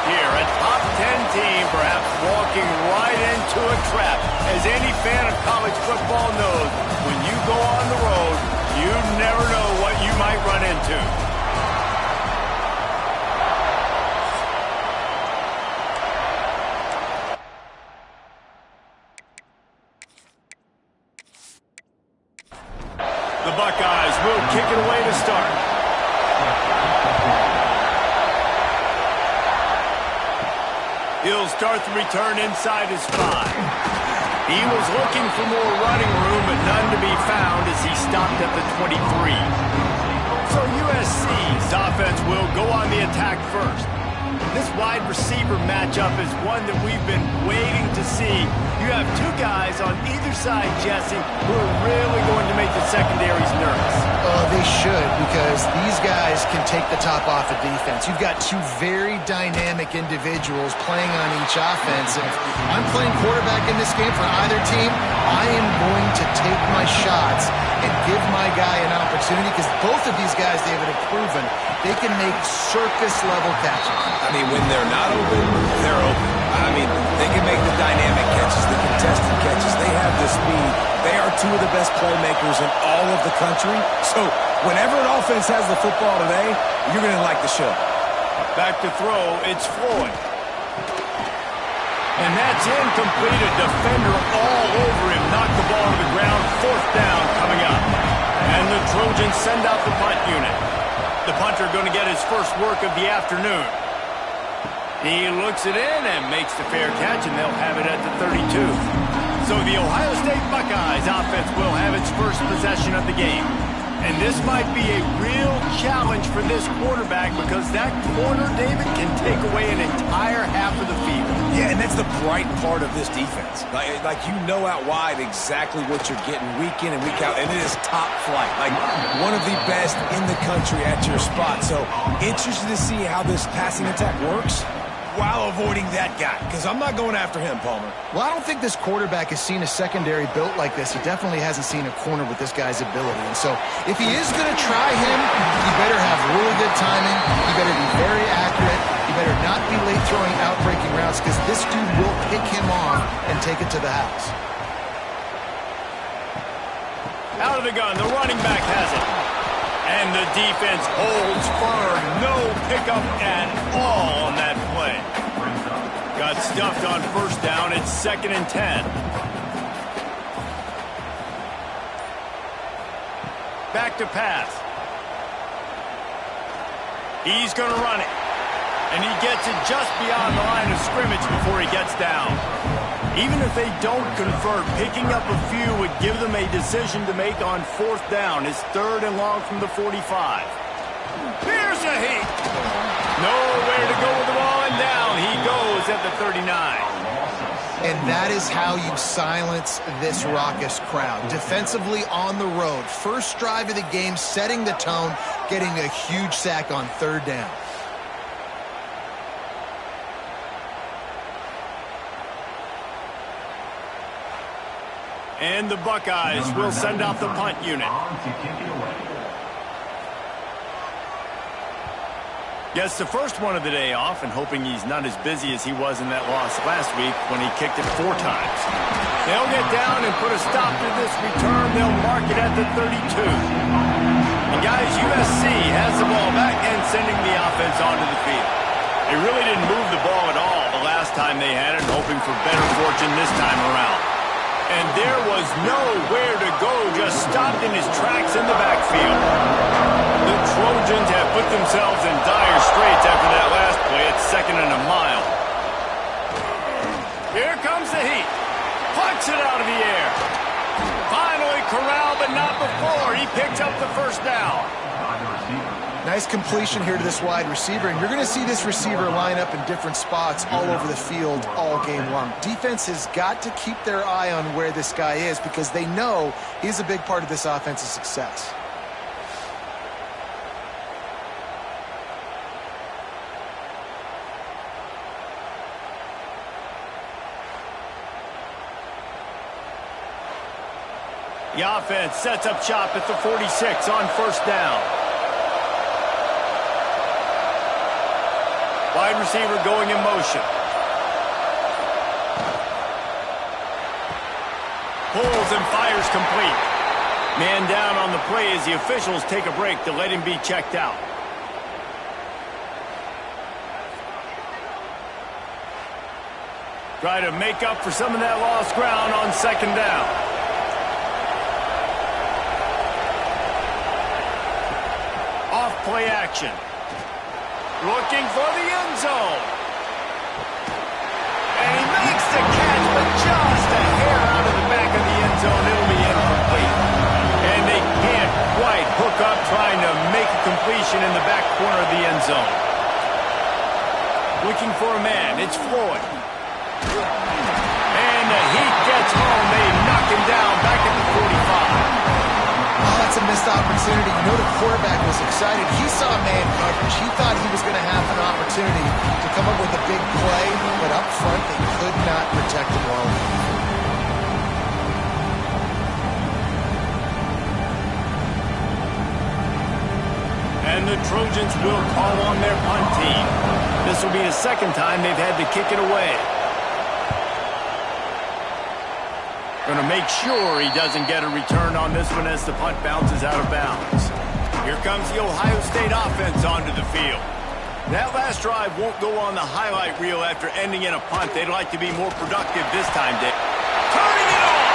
here. A top 10 team perhaps walking right into a trap. As any fan of college football knows, when you go on the road, you never know what you might run into. The Buckeyes will kick it away to start. He'll start the return inside his 5. He was looking for more running room, but none to be found as he stopped at the 23. So USC's offense will go on the attack first. This wide receiver matchup is one that we've been waiting to see. You have two guys on either side, Jesse, who are really going to make the secondaries nervous. They should, because these guys can take the top off of defense. You've got two very dynamic individuals playing on each offense. And if I'm playing quarterback in this game for either team, I am going to take my shots and give my guy an opportunity, because both of these guys, David, have proven they can make circus-level catches. I mean, when they're not open, they're open. I mean, they can make the dynamic catches, the contested catches. They have the speed. They are two of the best playmakers in all of the country. So whenever an offense has the football today, you're going to like the show. Back to throw, it's Floyd. And that's incomplete. A defender all over him. Knocked the ball to the ground. 4th down coming up. And the Trojans send out the punt unit. The punter going to get his first work of the afternoon. He looks it in and makes the fair catch, and they'll have it at the 32. So the Ohio State Buckeyes offense will have its first possession of the game. And this might be a real challenge for this quarterback, because that corner, David, can take away an entire half of the field. Yeah, and that's the bright part of this defense. Like you know out wide exactly what you're getting week in and week out, and it is top flight. Like one of the best in the country at your spot. So interested to see how this passing attack works while avoiding that guy, because I'm not going after him, Palmer. Well, I don't think this quarterback has seen a secondary built like this. He definitely hasn't seen a corner with this guy's ability. And so if he is going to try him, he better have really good timing. He better be very accurate. He better not be late throwing out-breaking routes, because this dude will pick him off and take it to the house. Out of the gun, the running back has it. And the defense holds firm. No pickup at all on that play. Got stuffed on 1st down. It's 2nd and 10. Back to pass. He's going to run it. And he gets it just beyond the line of scrimmage before he gets down. Even if they don't convert, picking up a few would give them a decision to make on 4th down. It's 3rd and long from the 45. Here's a heat. Nowhere to go with the ball, and down he goes at the 39. And that is how you silence this raucous crowd. Defensively on the road. First drive of the game, setting the tone, getting a huge sack on 3rd down. And the Buckeyes will send out the punt unit. Gets the first one of the day off, and hoping he's not as busy as he was in that loss last week when he kicked it 4 times. They'll get down and put a stop to this return. They'll mark it at the 32. And guys, USC has the ball back and sending the offense onto the field. They really didn't move the ball at all the last time they had it, hoping for better fortune this time around. And there was nowhere to go, just stopped in his tracks in the backfield. The Trojans have put themselves in dire straits after that last play. It's 2nd and a mile. Here comes the heat. Puts it out of the air. Finally corralled, but not before. He picks up the 1st down. Nice completion here to this wide receiver, and you're going to see this receiver line up in different spots all over the field all game long. Defense has got to keep their eye on where this guy is, because they know he's a big part of this offense's success. The offense sets up shop at the 46 on 1st down. Wide receiver going in motion. Pulls and fires complete. Man down on the play as the officials take a break to let him be checked out. Try to make up for some of that lost ground on second down. Off play action. Looking for the end zone. And he makes the catch, but just a hair out of the back of the end zone. It'll be incomplete. And they can't quite hook up trying to make a completion in the back corner of the end zone. Looking for a man. It's Floyd. And the Heat gets home. They knock him down back at the 45. Oh, that's a missed opportunity. You know the quarterback was excited. He saw man coverage. He thought he was going to have an opportunity to come up with a big play, but up front they could not protect him well. And the Trojans will call on their punt team. This will be the second time they've had to kick it away. Going to make sure he doesn't get a return on this one as the punt bounces out of bounds. Here comes the Ohio State offense onto the field. That last drive won't go on the highlight reel after ending in a punt. They'd like to be more productive this time, Dave. Turning it on!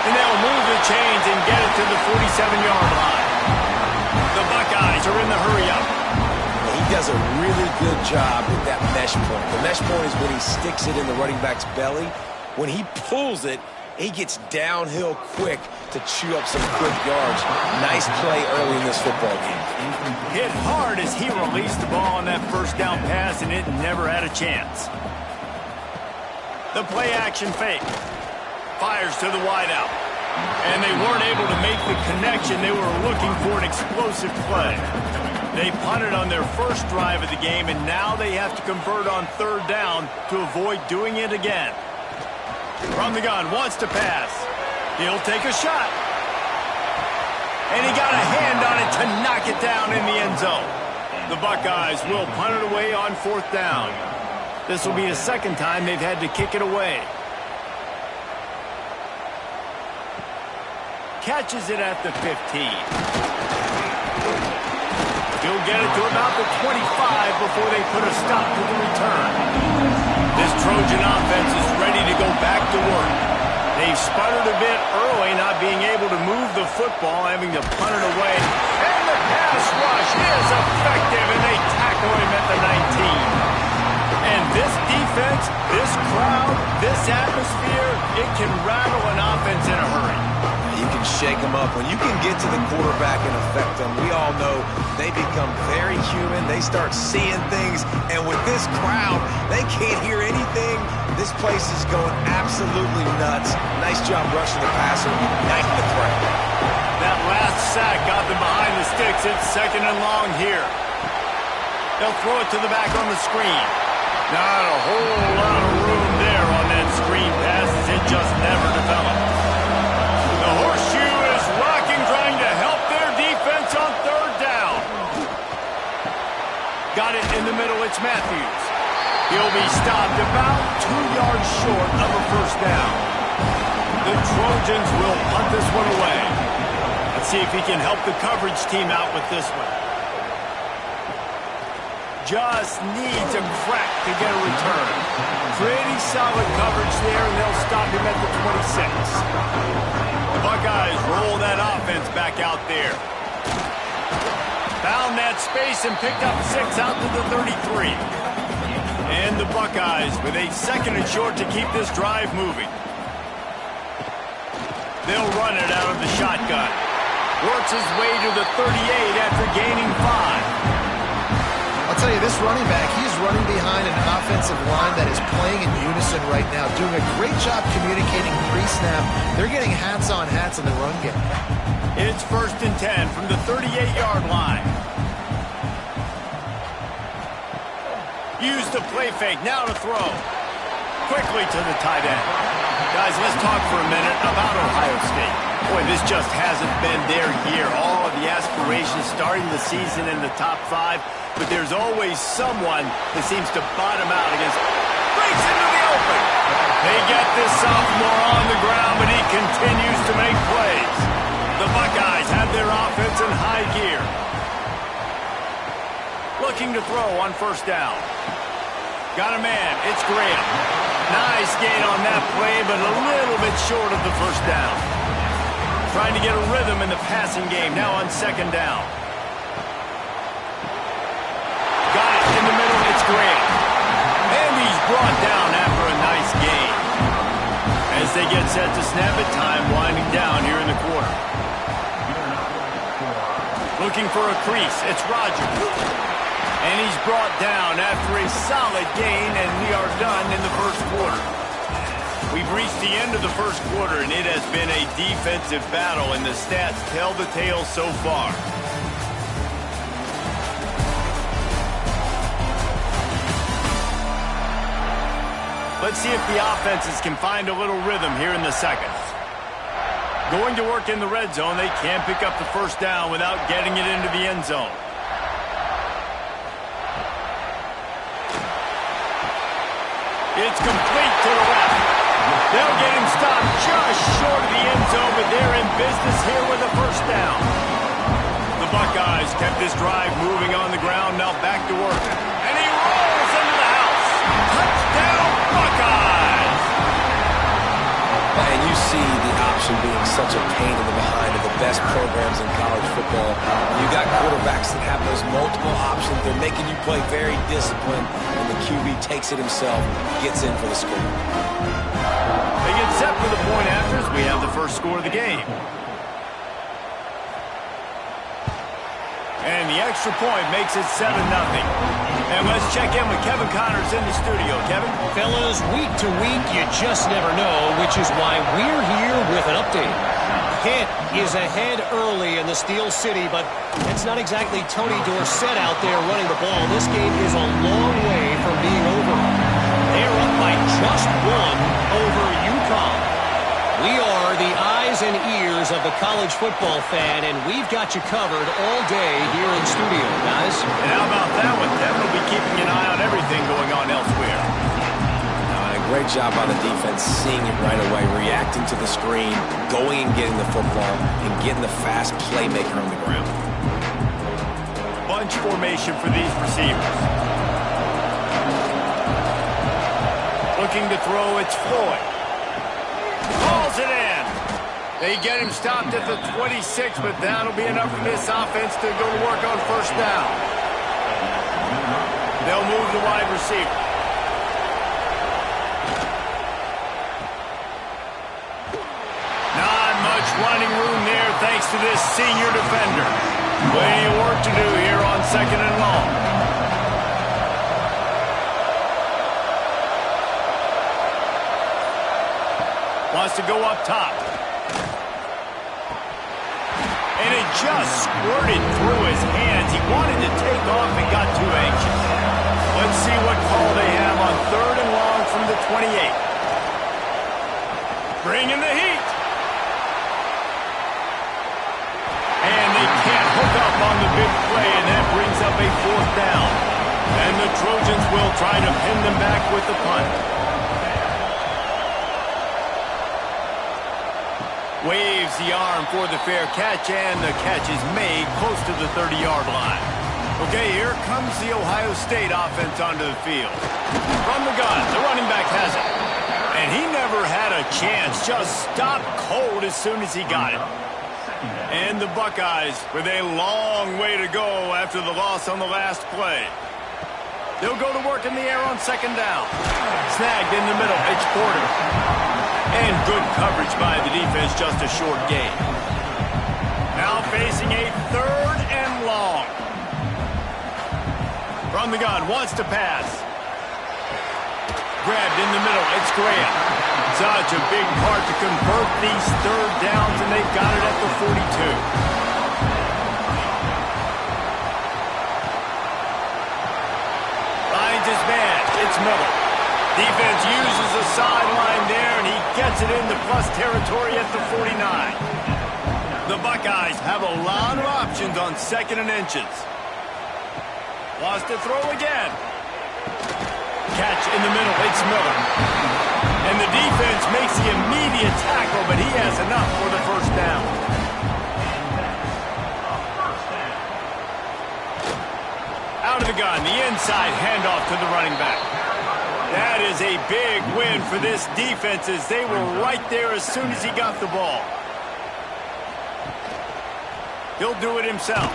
And they'll move the chains and get it to the 47-yard line. The Buckeyes are in the hurry-up. He does a really good job with that mesh point. The mesh point is when he sticks it in the running back's belly. When he pulls it, he gets downhill quick to chew up some quick yards. Nice play early in this football game. Hit hard as he released the ball on that first down pass, and it never had a chance. The play action fake. Fires to the wideout. And they weren't able to make the connection. They were looking for an explosive play. They punted on their first drive of the game, and now they have to convert on third down to avoid doing it again. From the gun, wants to pass. He'll take a shot. And he got a hand on it to knock it down in the end zone. The Buckeyes will punt it away on fourth down. This will be the second time they've had to kick it away. Catches it at the 15. He'll get it to about the 25 before they put a stop to the return. This Trojan offense is ready to go back to work. They've sputtered a bit early, not being able to move the football, having to punt it away. And the pass rush is effective, and they tackle him at the 19. And this defense, this crowd, this atmosphere, it can rattle an offense in a hurry. You can shake them up. When you can get to the quarterback and affect them, we all know they become very human. They start seeing things. And with this crowd, they can't hear anything. This place is going absolutely nuts. Nice job rushing the passer, knifing the crowd. That last sack got them behind the sticks. It's second and long here. They'll throw it to the back on the screen. Not a whole lot of room there on that screen pass as it just never developed. The horseshoe is rocking, trying to help their defense on third down. Got it in the middle. It's Matthews. He'll be stopped about 2 yards short of a first down. The Trojans will punt this one away. Let's see if he can help the coverage team out with this one. Just needs a crack to get a return. Pretty solid coverage there, and they'll stop him at the 26. Buckeyes roll that offense back out there. Found that space and picked up 6 out to the 33. And the Buckeyes with a second and short to keep this drive moving. They'll run it out of the shotgun. Works his way to the 38 after gaining 5. I'll tell you, this running back, he's running behind an offensive line that is playing in unison right now, doing a great job communicating pre-snap. They're getting hats on hats in the run game. It's first and 10 from the 38-yard line. Use the play fake, now to throw. Quickly to the tight end. Guys, let's talk for a minute about Ohio State. Boy, this just hasn't been their year. All of the aspirations starting the season in the top 5, but there's always someone that seems to bottom out against. Breaks into the open. They get this sophomore on the ground, but he continues to make plays. The Buckeyes have their offense in high gear. Looking to throw on first down. Got a man. It's Graham. Nice gain on that play, but a little bit short of the first down. Trying to get a rhythm in the passing game. Now on second down. Got it in the middle. It's Graham. And he's brought down after a nice gain. As they get set to snap it, time winding down here in the quarter. Looking for a crease. It's Rogers. And he's brought down after a solid gain, and we are done in the first quarter. We've reached the end of the first quarter, and it has been a defensive battle, and the stats tell the tale so far. Let's see if the offenses can find a little rhythm here in the second. Going to work in the red zone, they can't pick up the first down without getting it into the end zone. It's complete to the left. They'll get him stopped just short of the end zone, but they're in business here with a first down. The Buckeyes kept this drive moving on the ground, now back to work. And he rolls into the house. Touchdown, Buckeyes! And you see the option being such a pain in the behind of the best programs in college football. You got quarterbacks that have those multiple options. They're making you play very disciplined, and the QB takes it himself, gets in for the score. They get set for the point after as we have the first score of the game. And the extra point makes it 7-0. And let's check in with Kevin Connors in the studio. Kevin? Fellas, week to week, you just never know, which is why we're here with an update. Pitt is ahead early in the Steel City, but it's not exactly Tony Dorsett out there running the ball. This game is a long way from being over. They're up by just 1 over UConn. We are the eyes and ears of the college football fan, and we've got you covered all day here in studio, guys. And how about that one? Kevin will be keeping an eye on everything going on elsewhere. Great job by the defense, seeing it right away, reacting to the screen, going and getting the football, and getting the fast playmaker on the ground. Bunch formation for these receivers. Looking to throw, it's Floyd. Calls it in. They get him stopped at the 26, but that'll be enough for this offense to go to work on first down. They'll move the wide receiver. Running room there thanks to this senior defender. Plenty of work to do here on second and long. Wants to go up top. And it just squirted through his hands. He wanted to take off and got too anxious. Let's see what call they have on third and long from the 28. Bringing the heat. Hook up on the big play, and that brings up a fourth down. And the Trojans will try to pin them back with the punt. Waves the arm for the fair catch, and the catch is made close to the 30-yard line. Okay, here comes the Ohio State offense onto the field. From the gun, the running back has it. And he never had a chance, just stopped cold as soon as he got it. And the Buckeyes with a long way to go after the loss on the last play. They'll go to work in the air on second down. Snagged in the middle. It's Porter. And good coverage by the defense, just a short gain. Now facing a third and long. From the gun, wants to pass. Grabbed in the middle. It's Graham. Such a big part to convert these third downs, and they've got it at the 42. Finds his man. It's Miller. Defense uses the sideline there, and he gets it into plus territory at the 49. The Buckeyes have a lot of options on 2nd and inches. Lost to throw again. Catch in the middle. It's Miller. And the defense makes the immediate tackle, but he has enough for the first down. Out of the gun, the inside handoff to the running back. That is a big win for this defense as they were right there as soon as he got the ball. He'll do it himself.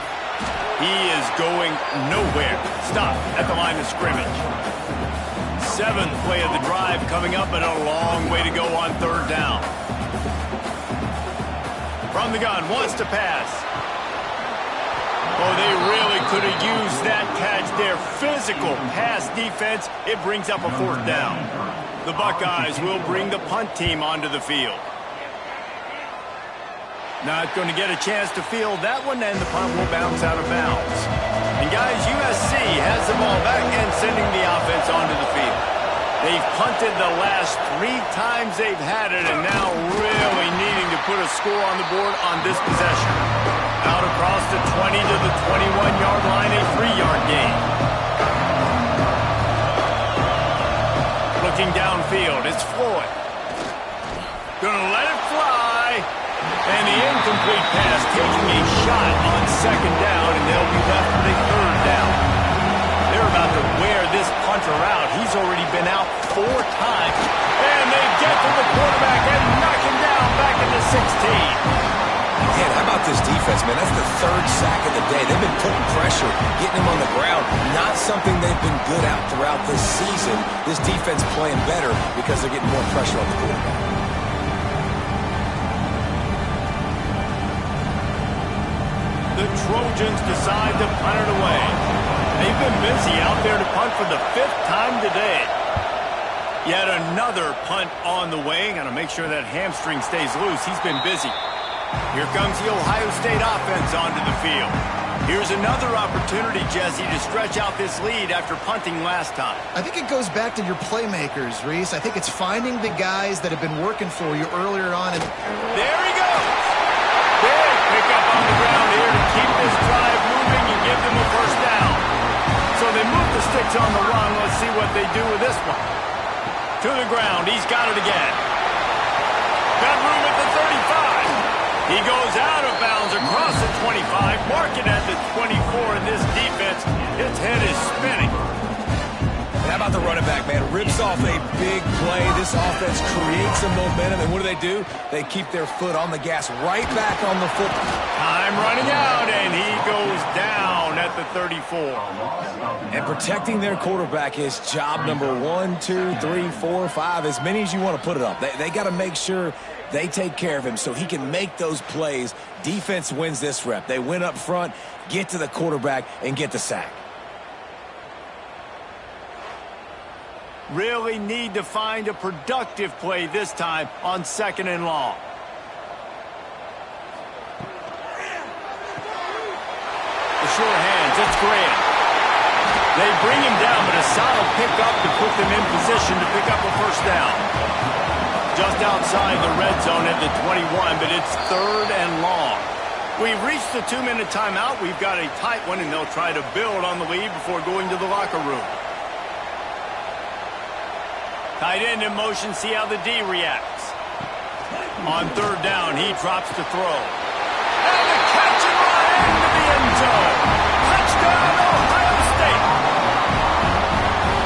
He is going nowhere. Stop at the line of scrimmage. 7th play of the drive coming up, and a long way to go on 3rd down. From the gun, wants to pass. Oh, they really could have used that catch there. Physical pass defense. It brings up a 4th down. The Buckeyes will bring the punt team onto the field. Not going to get a chance to field that one, and the punt will bounce out of bounds. And guys, USC has the ball back and sending the offense onto the field. They've punted the last 3 times they've had it, and now really needing to put a score on the board on this possession. Out across the 20 to the 21-yard line, a 3-yard gain. Looking downfield, it's Floyd. Gonna let it fly. And the incomplete pass taking a shot on 2nd down, and they'll be left with a 3rd down. They're about to wear this punter out. He's already been out 4 times. And they get to the quarterback and knock him down back in the 16. Man, how about this defense, man? That's the 3rd sack of the day. They've been putting pressure, getting him on the ground. Not something they've been good at throughout this season. This defense playing better because they're getting more pressure on the quarterback. The Trojans decide to punt it away. They've been busy out there to punt for the 5th time today. Yet another punt on the way. Got to make sure that hamstring stays loose. He's been busy. Here comes the Ohio State offense onto the field. Here's another opportunity, Jesse, to stretch out this lead after punting last time. I think it goes back to your playmakers, Reese. I think it's finding the guys that have been working for you earlier on. And there he goes. Big pickup on the ground here to keep this drive moving and give them a first down. So they move the sticks on the run. Let's see what they do with this one. To the ground. He's got it again. Got room at the 35. He goes out of bounds across the 25, marking at the 24, and this defense, its head is spinning. How about the running back, man? Rips off a big play. This offense creates some momentum, and what do? They keep their foot on the gas, right back on the foot. Time running out, and he goes down at the 34. And protecting their quarterback is job number 1, 2, 3, 4, 5, as many as you want to put it up. They got to make sure they take care of him so he can make those plays. Defense wins this rep. They win up front, get to the quarterback, and get the sack. Really need to find a productive play this time on 2nd and long. The short hands, it's Graham. They bring him down, but a solid pickup to put them in position to pick up a first down. Just outside the red zone at the 21, but it's 3rd and long. We've reached the 2-minute timeout. We've got a tight one, and they'll try to build on the lead before going to the locker room. Tight end in motion, see how the D reacts. On 3rd down, he drops to throw. And the catch and run into the end zone. Touchdown, Ohio State.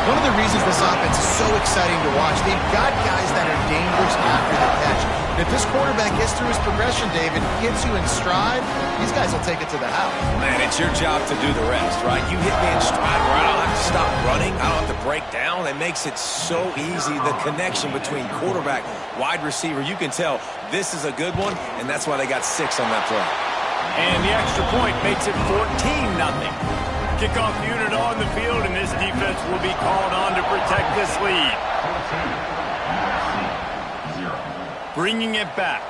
One of the reasons this offense is so exciting to watch, they've got guys that are dangerous after the catch. And if this quarterback gets through his progression, David, gets you in stride, these guys will take it to the house. Man, it's your job to do the rest, right? You hit me in stride where I don't have to stop running. I don't have to break down. It makes it so easy, the connection between quarterback, wide receiver. You can tell this is a good one, and that's why they got 6 on that play. And the extra point makes it 14-0. Kickoff unit on the field, and this defense will be called on to protect this lead. Bringing it back.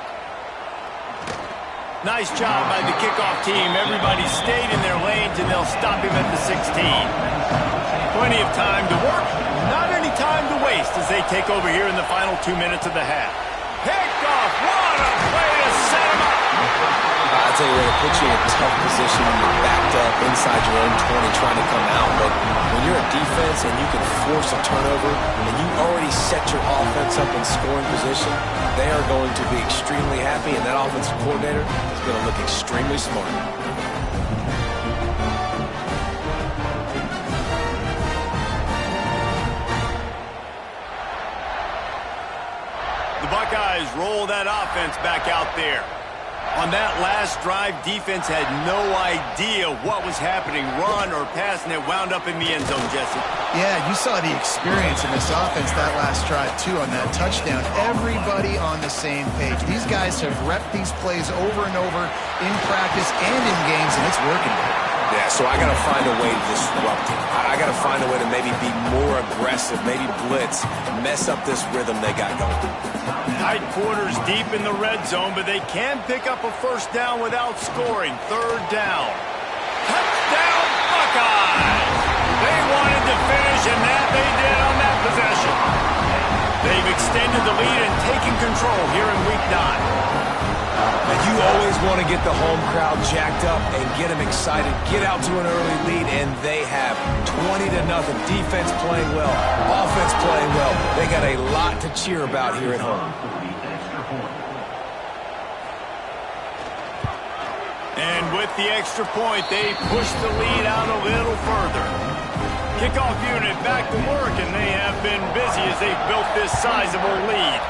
Nice job by the kickoff team. Everybody stayed in their lanes, and they'll stop him at the 16. Plenty of time to work, not any time to waste as they take over here in the final 2 minutes of the half. Picked off. What a play to set him up. I'll tell you what, it puts you in a tough position when you're backed up inside your own 20 trying to come out. But when you're a defense and you can force a turnover and you already set your offense up in scoring position, they are going to be extremely happy, and that offensive coordinator is going to look extremely smart. The Buckeyes roll that offense back out there. On that last drive, defense had no idea what was happening, run or pass, and it wound up in the end zone, Jesse. Yeah, you saw the experience in this offense that last drive, too, on that touchdown. Everybody on the same page. These guys have repped these plays over and over in practice and in games, and it's working. Yeah, so I got to find a way to disrupt it. I got to find a way to maybe be more aggressive, maybe blitz, mess up this rhythm they got going. Tight quarters deep in the red zone, but they can pick up a first down without scoring. Third down. Touchdown, Buckeyes! They wanted to finish, and that they did on that possession. They've extended the lead and taken control here in Week 9. And you always want to get the home crowd jacked up and get them excited, get out to an early lead, and they have 20-0. Defense playing well, offense playing well. They got a lot to cheer about here at home. And with the extra point, they push the lead out a little further. Kickoff unit back to work, and they have been busy as they've built this sizable lead.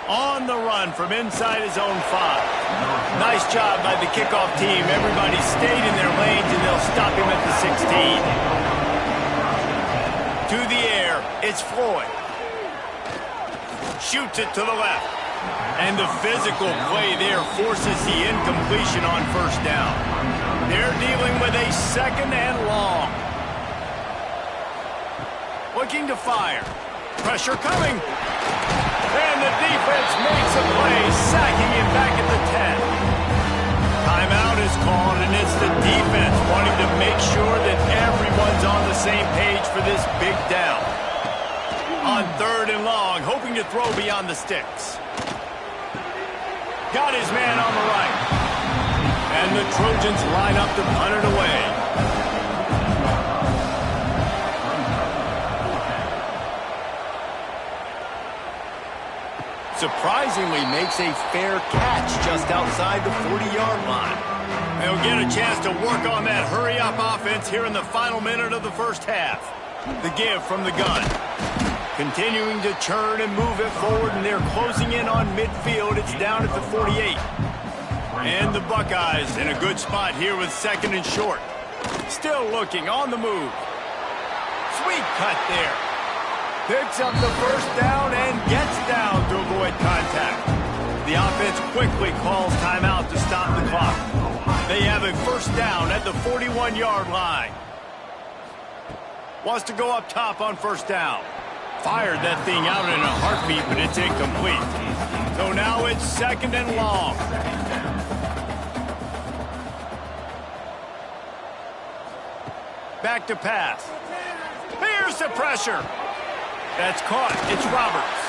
On the run from inside his own 5. Nice job by the kickoff team. Everybody stayed in their lanes, and they'll stop him at the 16. To the air, it's Floyd. Shoots it to the left. And the physical play there forces the incompletion on first down. They're dealing with a second and long. Looking to fire. Pressure coming. And the defense makes a play, sacking him back at the 10. Timeout is called, and it's the defense wanting to make sure that everyone's on the same page for this big down. On third and long, hoping to throw beyond the sticks. Got his man on the right. And the Trojans line up to punt it away. Surprisingly makes a fair catch just outside the 40-yard line. They'll get a chance to work on that hurry-up offense here in the final minute of the first half. The give from the gun. Continuing to churn and move it forward, and they're closing in on midfield. It's down at the 48. And the Buckeyes in a good spot here with second and short. Still looking on the move. Sweet cut there. Picks up the first down and gets down to avoid contact. The offense quickly calls timeout to stop the clock. They have a first down at the 41-yard line. Wants to go up top on first down. Fired that thing out in a heartbeat, but it's incomplete. So now it's second and long. Back to pass. Here's the pressure. That's caught. It's Roberts.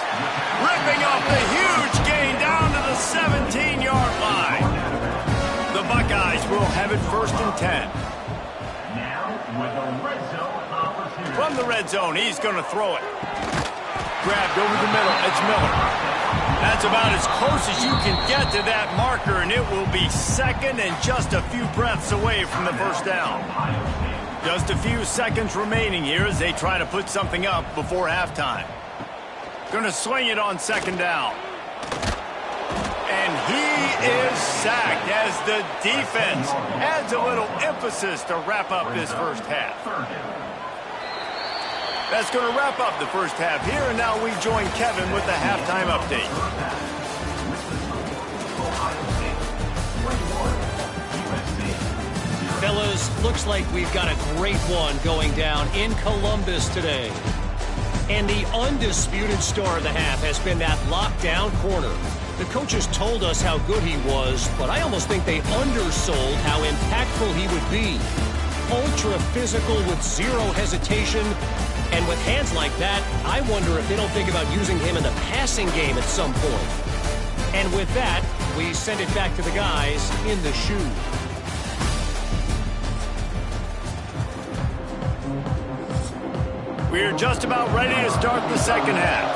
Ripping off the huge gain down to the 17-yard line. The Buckeyes will have it first and 10. From the red zone, he's going to throw it. Grabbed over the middle. It's Miller. That's about as close as you can get to that marker, and it will be second and just a few breaths away from the first down. Just a few seconds remaining here as they try to put something up before halftime. Going to swing it on second down. And he is sacked as the defense adds a little emphasis to wrap up this first half. That's going to wrap up the first half here, and now we join Kevin with the halftime update. Fellas, looks like we've got a great one going down in Columbus today. And the undisputed star of the half has been that lockdown corner. The coaches told us how good he was, but I almost think they undersold how impactful he would be. Ultra physical with zero hesitation. And with hands like that, I wonder if they don't think about using him in the passing game at some point. And with that, We send it back to the guys in the shoe. We're just about ready to start the second half.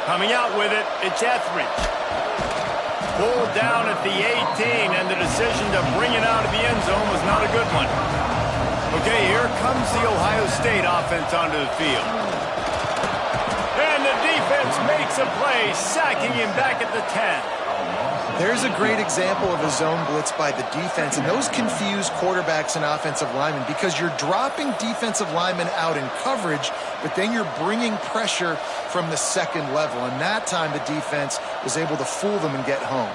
Coming out with it, it's Etheridge. Pulled down at the 18, and the decision to bring it out of the end zone was not a good one. Okay, here comes the Ohio State offense onto the field. And the defense makes a play, sacking him back at the 10. There's a great example of a zone blitz by the defense, and those confuse quarterbacks and offensive linemen because you're dropping defensive linemen out in coverage, but then you're bringing pressure from the second level, and that time the defense was able to fool them and get home.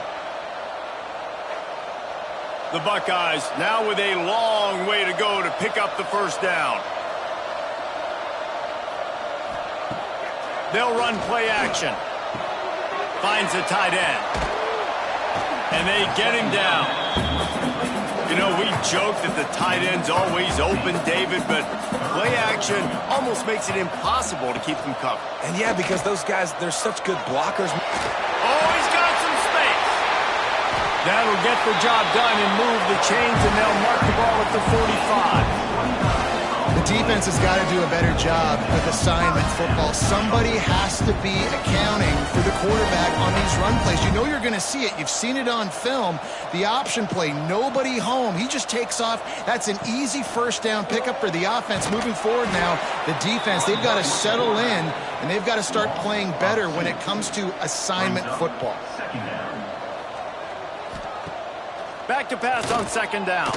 The Buckeyes now with a long way to go to pick up the first down. They'll run play action. Finds the tight end. And they get him down. You know, we joke that the tight end's always open, David, but play action almost makes it impossible to keep them covered. And yeah, because those guys, they're such good blockers. Oh, he's got some space. That'll get the job done and move the chains, and they'll mark the ball at the 45. The defense has got to do a better job with assignment football. Somebody has to be accounting for the quarterback on these run plays. You know you're going to see it. You've seen it on film. The option play, nobody home. He just takes off. That's an easy first down pickup for the offense. Moving forward now, the defense, they've got to settle in, and they've got to start playing better when it comes to assignment football. Back to pass on second down.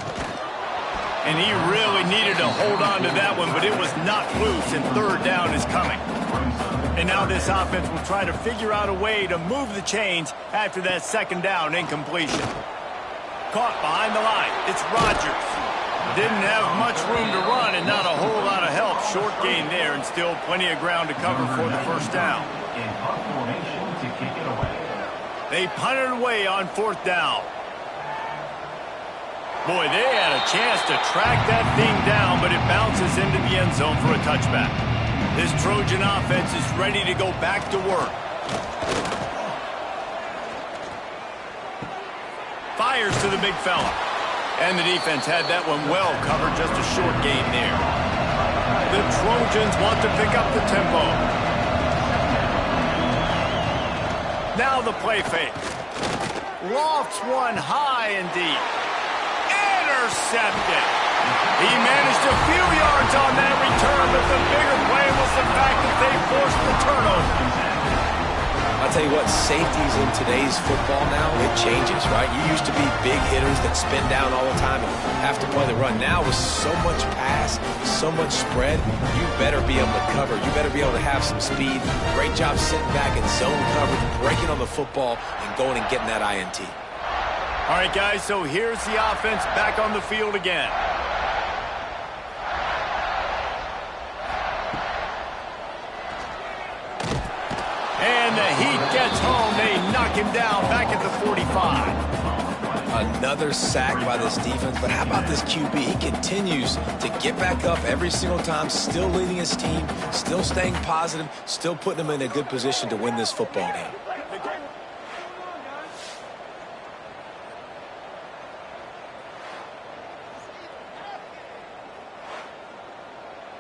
And he really needed to hold on to that one, but it was not loose, and third down is coming. And now this offense will try to figure out a way to move the chains after that second down incompletion. Caught behind the line. It's Rodgers. Didn't have much room to run and not a whole lot of help. Short gain there and still plenty of ground to cover for the first down. They punted away on fourth down. Boy, they had a chance to track that thing down, but it bounces into the end zone for a touchback. This Trojan offense is ready to go back to work. Fires to the big fella. And the defense had that one well covered, just a short gain there. The Trojans want to pick up the tempo. Now the play fake. Lofts one high and deep. Intercepted. He managed a few yards on that return, but the bigger play was the fact that they forced the turnover. I'll tell you what, safeties in today's football now, it changes, right? You used to be big hitters that spin down all the time and have to play the run. Now with so much pass, so much spread, you better be able to cover. You better be able to have some speed. Great job sitting back in zone coverage, breaking on the football, and going and getting that INT. All right, guys, so here's the offense back on the field again. And the Heat gets home. They knock him down back at the 45. Another sack by this defense, but how about this QB? He continues to get back up every single time, still leading his team, still staying positive, still putting them in a good position to win this football game.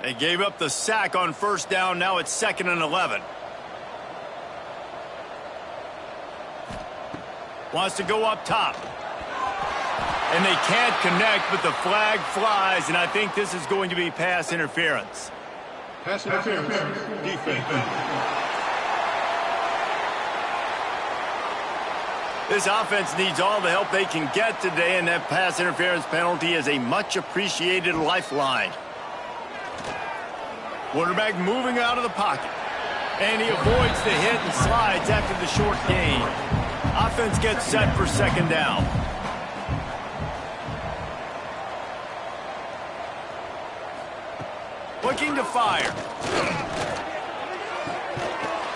They gave up the sack on first down. Now it's 2nd and 11. Wants to go up top. And they can't connect, but the flag flies, and I think this is going to be pass interference. Pass interference. Defense. This offense needs all the help they can get today, and that pass interference penalty is a much-appreciated lifeline. Quarterback moving out of the pocket. And he avoids the hit and slides after the short gain. Offense gets set for second down. Looking to fire.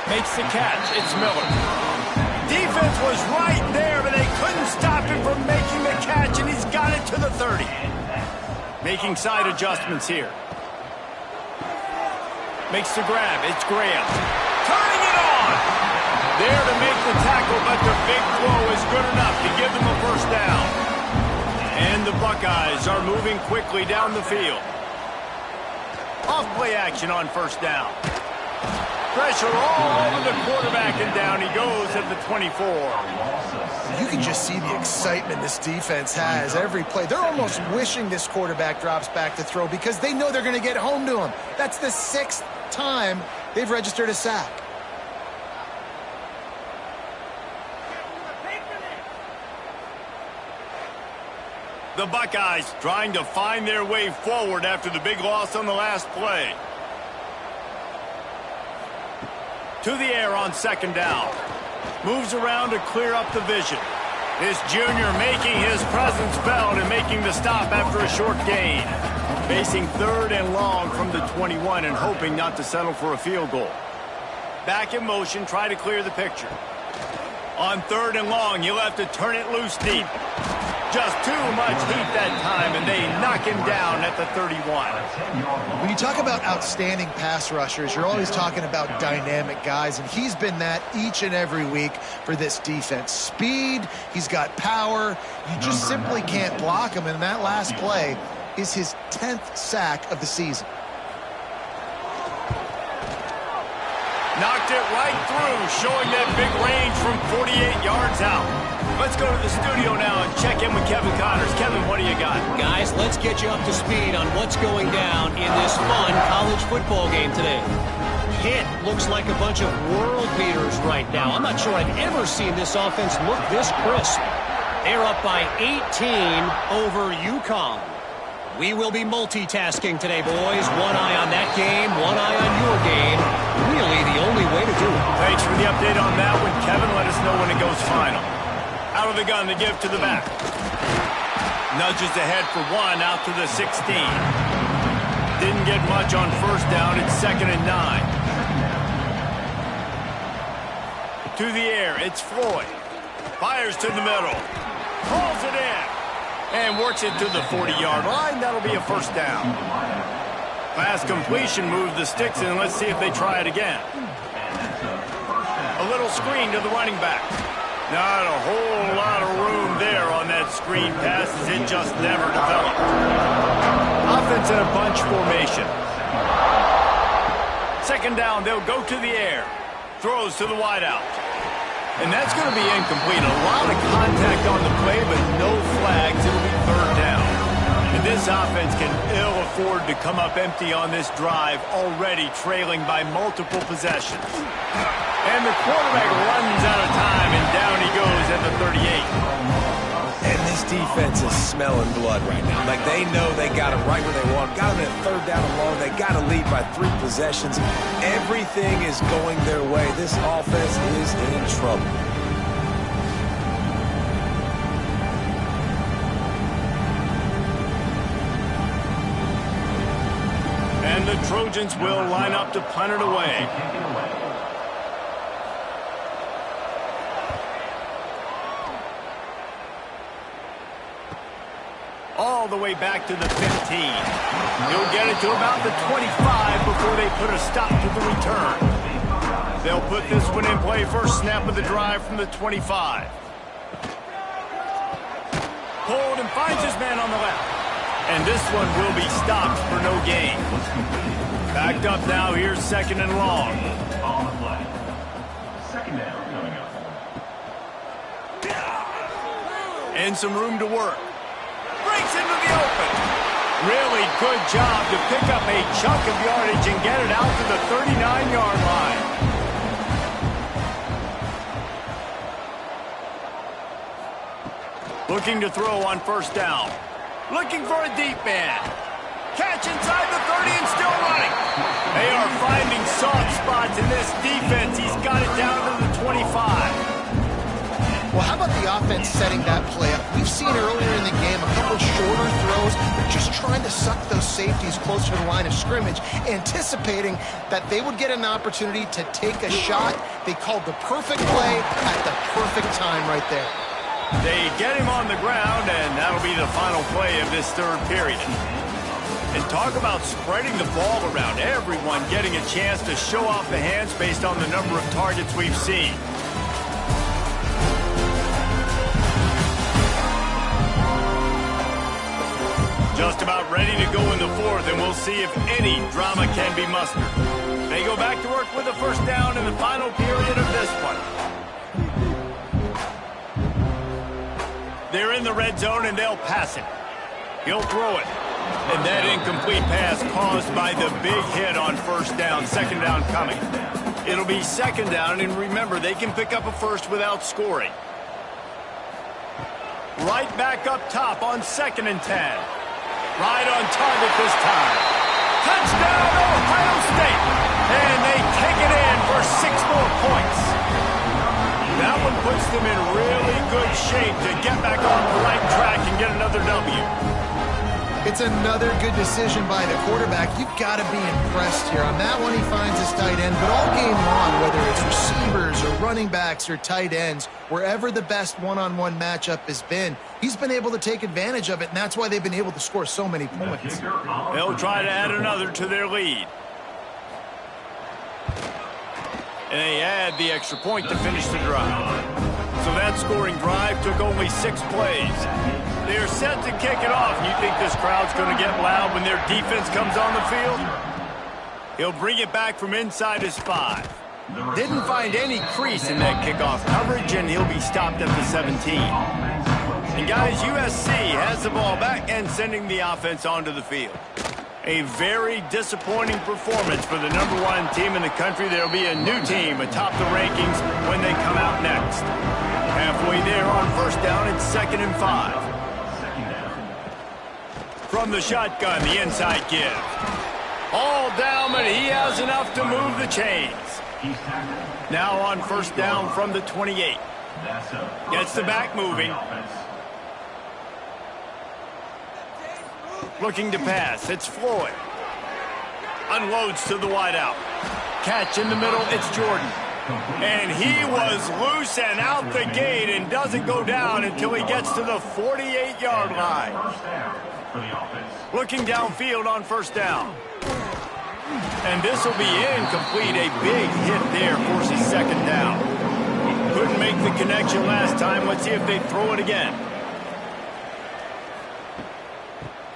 Makes the catch. It's Miller. Defense was right there, but they couldn't stop him from making the catch, and he's got it to the 30. Making side adjustments here. Makes the grab. It's Graham. turning it on. There to make the tackle, but the big throw is good enough to give them a first down. And the Buckeyes are moving quickly down the field. Off play action on first down. Pressure all over the quarterback, and down he goes at the 24. You can just see the excitement this defense has every play. They're almost wishing this quarterback drops back to throw because they know they're going to get home to him. That's the 6th time they've registered a sack. The Buckeyes trying to find their way forward after the big loss on the last play. To the air on second down. Moves around to clear up the vision. This junior making his presence felt and making the stop after a short gain. Facing 3rd and long from the 21 and hoping not to settle for a field goal. Back in motion, try to clear the picture. On 3rd and long, he'll have to turn it loose deep. Just too much heat that time, and they knock him down at the 31. When you talk about outstanding pass rushers, you're always talking about dynamic guys, and he's been that each and every week for this defense. Speed, he's got power. You just simply can't block him, and that last play is his 10th sack of the season. Knocked it right through, showing that big range from 48 yards out. Let's go to the studio now and check in with Kevin Connors. Kevin, what do you got? Guys, let's get you up to speed on what's going down in this fun college football game today. Pitt looks like a bunch of world beaters right now. I'm not sure I've ever seen this offense look this crisp. They're up by 18 over UConn. We will be multitasking today, boys. One eye on that game, one eye on your game. Really the only way to do it. Thanks for the update on that one, Kevin. Let us know when it goes final. Out of the gun to give to the back. Nudges ahead for 1 out to the 16. Didn't get much on first down. It's 2nd and 9. To the air, it's Floyd. Fires to the middle. Pulls it in. And works it to the 40-yard line. That'll be a first down. Pass completion moves the sticks in. Let's see if they try it again. A little screen to the running back. Not a whole lot of room there on that screen pass as it just never developed. Offense in a bunch formation. 2nd down, they'll go to the air. Throws to the wideout. And that's going to be incomplete. A lot of contact on the play, but no flags. It'll be 3rd down. And this offense can ill afford to come up empty on this drive, already trailing by multiple possessions. And the quarterback runs out of time, and down he goes at the 38. And this defense is smelling blood right now. Like, they know they got him right where they want. Got him at 3rd down and long. They got to lead by 3 possessions. Everything is going their way. This offense is in trouble. And the Trojans will line up to punt it away. All the way back to the 15. He'll get it to about the 25 before they put a stop to the return. They'll put this one in play first snap of the drive from the 25. Pulled and finds his man on the left. And this one will be stopped for no gain. Backed up now, here's 2nd and long. On the play. 2nd down coming up. And some room to work. Breaks into the open. Really good job to pick up a chunk of yardage and get it out to the 39-yard line. Looking to throw on first down. Looking for a deep man. Catch inside the 30 and still running. They are finding soft spots in this defense. He's got it down to the 25. Well, how about the offense setting that play up? We've seen earlier in the game a couple shorter throws. They're just trying to suck those safeties closer to the line of scrimmage, anticipating that they would get an opportunity to take a shot. They called the perfect play at the perfect time right there. They get him on the ground, and that'll be the final play of this 3rd period. And talk about spreading the ball around. Everyone getting a chance to show off the hands based on the number of targets we've seen. Just about ready to go in the fourth, and we'll see if any drama can be mustered. They go back to work with a first down in the final period of this one. They're in the red zone, and they'll pass it. He'll throw it. And that incomplete pass caused by the big hit on first down. Second down coming. It'll be second down, and remember, they can pick up a first without scoring. Right back up top on 2nd and 10. Right on target this time. Touchdown, Ohio State. And they take it in for 6 more points. That one puts them in really good shape to get back on the right track and get another W. It's another good decision by the quarterback. You've got to be impressed here. On that one, he finds his tight end. But all game long, whether it's receivers or running backs or tight ends, wherever the best one-on-one matchup has been, he's been able to take advantage of it, and that's why they've been able to score so many points. They'll try to add another to their lead. And they add the extra point to finish the drive. So that scoring drive took only 6 plays. They're set to kick it off. You think this crowd's going to get loud when their defense comes on the field? He'll bring it back from inside his 5. Didn't find any crease in that kickoff coverage, and he'll be stopped at the 17. And guys, USC has the ball back and sending the offense onto the field. A very disappointing performance for the #1 team in the country. There'll be a new team atop the rankings when they come out next. Halfway there on first down, it's 2nd and 5. From the shotgun, the inside give. All down, but he has enough to move the chains. Now on first down from the 28. Gets the back moving. Looking to pass. It's Floyd. Unloads to the wideout. Catch in the middle. It's Jordan. And he was loose and out the gate and doesn't go down until he gets to the 48-yard line. Looking downfield on first down. And this will be incomplete. A big hit there forces second down. Couldn't make the connection last time. Let's see if they throw it again.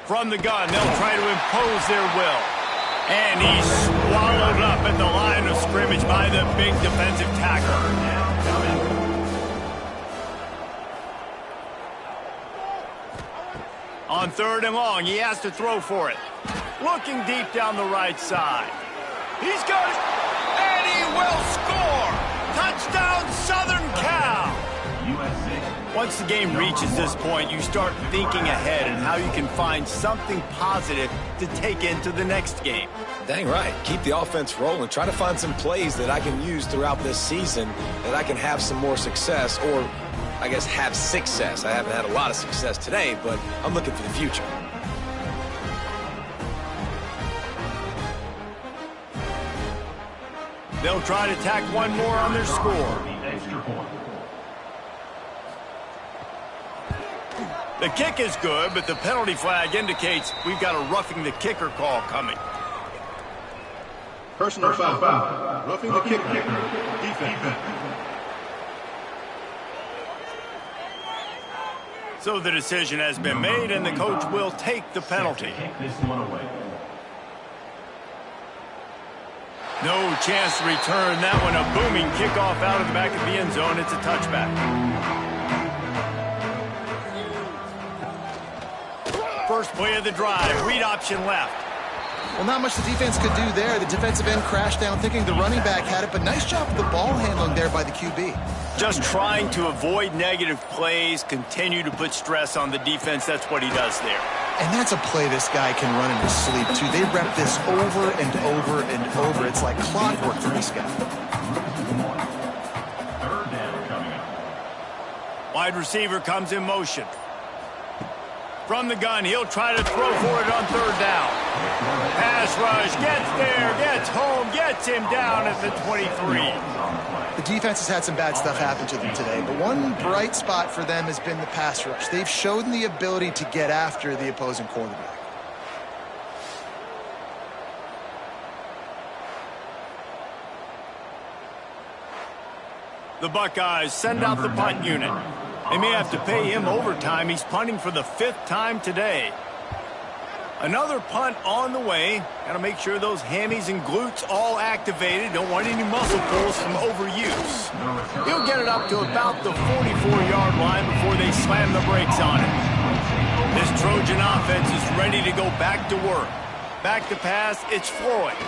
From the gun, they'll try to impose their will. And he's swallowed up at the line of scrimmage by the big defensive tackle. On 3rd and long, he has to throw for it. Looking deep down the right side. He's got it, and he will score! Touchdown, Southern Cal! Once the game reaches this point, you start thinking ahead and how you can find something positive to take into the next game. Dang right. Keep the offense rolling. Try to find some plays that I can use throughout this season that I can have some more success, or I guess have success. I haven't had a lot of success today, but I'm looking for the future. They'll try to tack one more on their score. The kick is good, but the penalty flag indicates we've got a roughing the kicker call coming. Personal foul. Roughing the kicker. Defense. So the decision has been made, and the coach will take the penalty. No chance to return that one. A booming kickoff out of the back of the end zone. It's a touchback. First play of the drive. Read option left. Well, not much the defense could do there. The defensive end crashed down thinking the running back had it, but nice job of the ball handling there by the QB. Just trying to avoid negative plays, continue to put stress on the defense. That's what he does there. And that's a play this guy can run in his sleep, too. They rep this over and over and over. It's like clockwork for this guy. Wide receiver comes in motion. From the gun, he'll try to throw for it on 3rd down. Pass rush, gets there, gets home, gets him down at the 23. The defense has had some bad stuff happen to them today, but one bright spot for them has been the pass rush. They've shown the ability to get after the opposing quarterback. The Buckeyes send out the punt unit. They may have to pay him overtime. He's punting for the 5th time today. Another punt on the way. Got to make sure those hammies and glutes all activated. Don't want any muscle pulls from overuse. He'll get it up to about the 44-yard line before they slam the brakes on it. This Trojan offense is ready to go back to work. Back to pass, it's Floyd.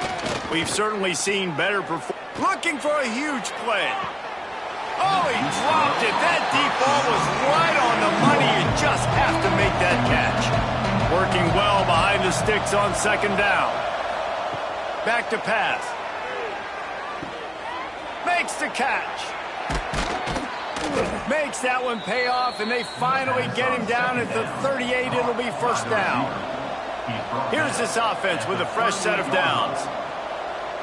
We've certainly seen better performance. Looking for a huge play. Oh, he dropped it. That deep ball was right on the money. You just have to make that catch. Working well behind the sticks on 2nd down. Back to pass. Makes the catch. Makes that one pay off, and they finally get him down at the 38. It'll be 1st down. Here's this offense with a fresh set of downs.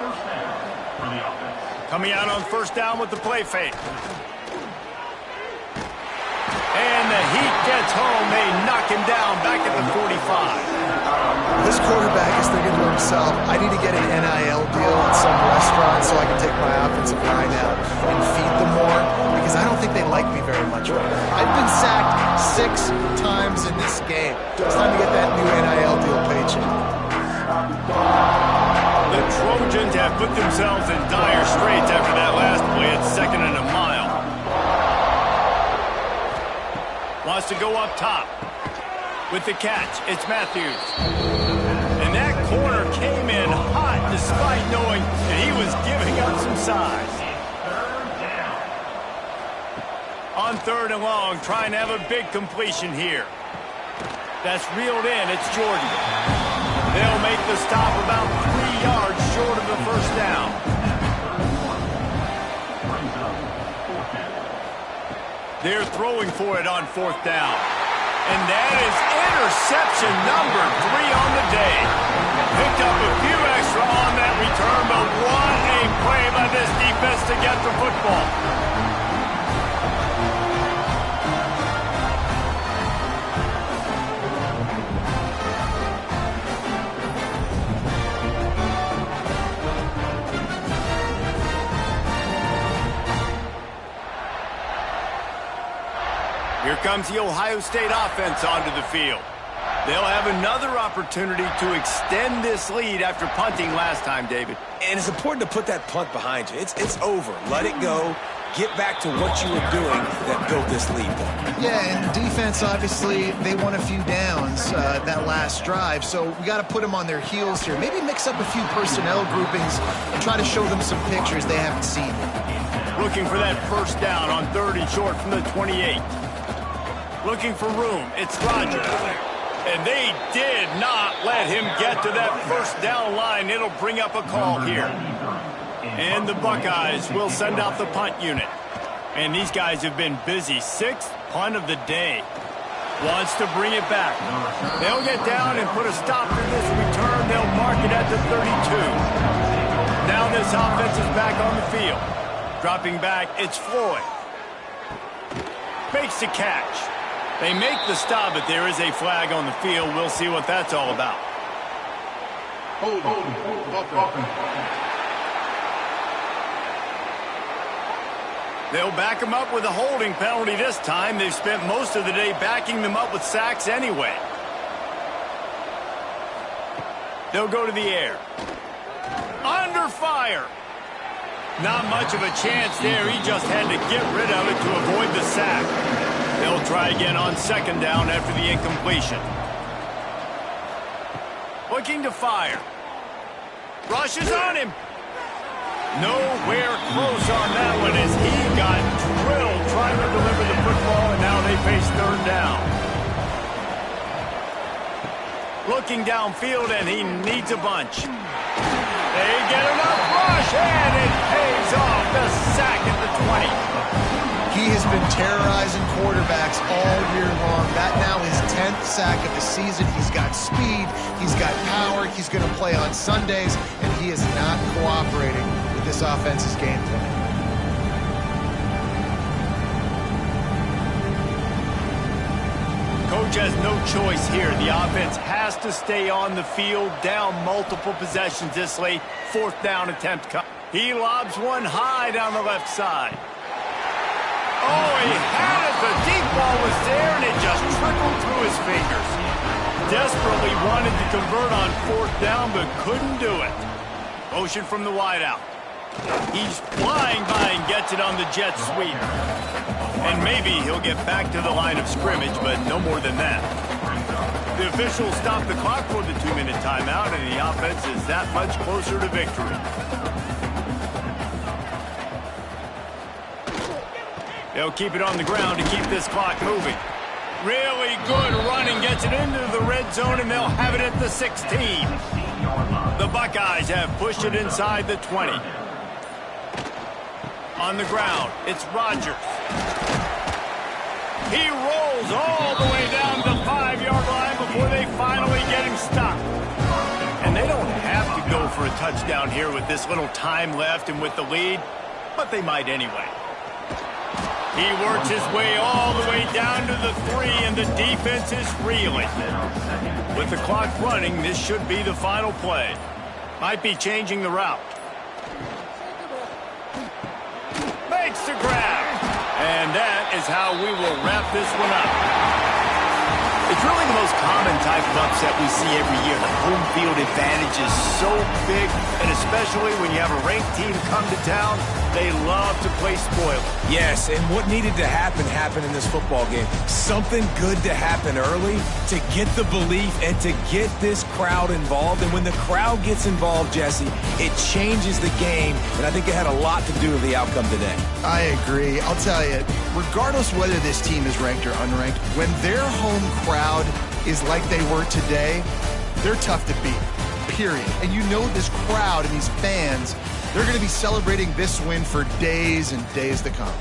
1st down for the offense. Coming out on 1st down with the play fake. And the heat gets home. They knock him down back at the 45. This quarterback is thinking to himself, I need to get an NIL deal at some restaurant so I can take my offensive line out and feed them more, because I don't think they like me very much right now. I've been sacked 6 times in this game. It's time to get that new NIL deal paycheck. The Trojans have put themselves in dire straits after that last play at 2nd and a mile. Wants to go up top. With the catch, it's Matthews. And that corner came in hot despite knowing that he was giving up some size. On 3rd and long, trying to have a big completion here. That's reeled in, it's Jordan. They'll make the stop about 3 yards short of the 1st down. They're throwing for it on 4th down. And that is interception number 3 on the day. Picked up a few extra on that return, but what a play by this defense to get the football. Here comes the Ohio State offense onto the field. They'll have another opportunity to extend this lead after punting last time, David. And it's important to put that punt behind you. It's over. Let it go. Get back to what you were doing that built this lead. Yeah, and defense, obviously, they won a few downs that last drive, so we got to put them on their heels here. Maybe mix up a few personnel groupings and try to show them some pictures they haven't seen. Looking for that 1st down on 3rd and short from the 28. Looking for room. It's Rodgers. And they did not let him get to that 1st down line. It'll bring up a call here. And the Buckeyes will send out the punt unit. And these guys have been busy. 6th punt of the day. Wants to bring it back. They'll get down and put a stop to this return. They'll mark it at the 32. Now this offense is back on the field. Dropping back, it's Floyd. Makes the catch. They make the stop, but there is a flag on the field. We'll see what that's all about. Hold. They'll back them up with a holding penalty this time. They've spent most of the day backing them up with sacks anyway. They'll go to the air. Under fire. Not much of a chance there. He just had to get rid of it to avoid the sack. They'll try again on 2nd down after the incompletion. Looking to fire. Rushes on him. Nowhere close on that one as he got drilled trying to deliver the football, and now they face 3rd down. Looking downfield, and he needs a bunch. They get enough rush, and it pays off. The sack at the 20. He has been terrorizing quarterbacks all year long. That now his 10th sack of the season. He's got speed. He's got power. He's going to play on Sundays, and he is not cooperating with this offense's game plan. Coach has no choice here. The offense has to stay on the field, down multiple possessions this late. 4th down attempt. He lobs one high down the left side. Oh, he had it. The deep ball was there, and it just trickled through his fingers. Desperately wanted to convert on 4th down, but couldn't do it. Motion from the wideout. He's flying by and gets it on the jet sweep. And maybe he'll get back to the line of scrimmage, but no more than that. The officials stopped the clock for the 2-minute timeout, and the offense is that much closer to victory. They'll keep it on the ground to keep this clock moving. Really good running, gets it into the red zone, and they'll have it at the 16. The Buckeyes have pushed it inside the 20. On the ground, it's Rodgers. He rolls all the way down the 5-yard line before they finally get him stopped. And they don't have to go for a touchdown here with this little time left and with the lead, but they might anyway. He works his way all the way down to the 3, and the defense is reeling. With the clock running, this should be the final play. Might be changing the route. Makes the grab. And that is how we will wrap this one up. It's really the most common type of upset we see every year. The home field advantage is so big, and especially when you have a ranked team come to town, they love to play spoiler. Yes, and what needed to happen happened in this football game. Something good to happen early to get the belief and to get this crowd involved. And when the crowd gets involved, Jesse, it changes the game, and I think it had a lot to do with the outcome today. I agree. I'll tell you, regardless whether this team is ranked or unranked, when their home crowd is like they were today, they're tough to beat, period. And you know this crowd and these fans, they're going to be celebrating this win for days and days to come.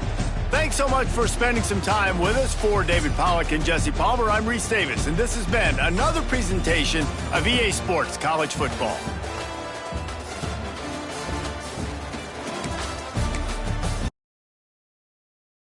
Thanks so much for spending some time with us. For David Pollack and Jesse Palmer, I'm Reese Davis, and this has been another presentation of EA Sports College Football.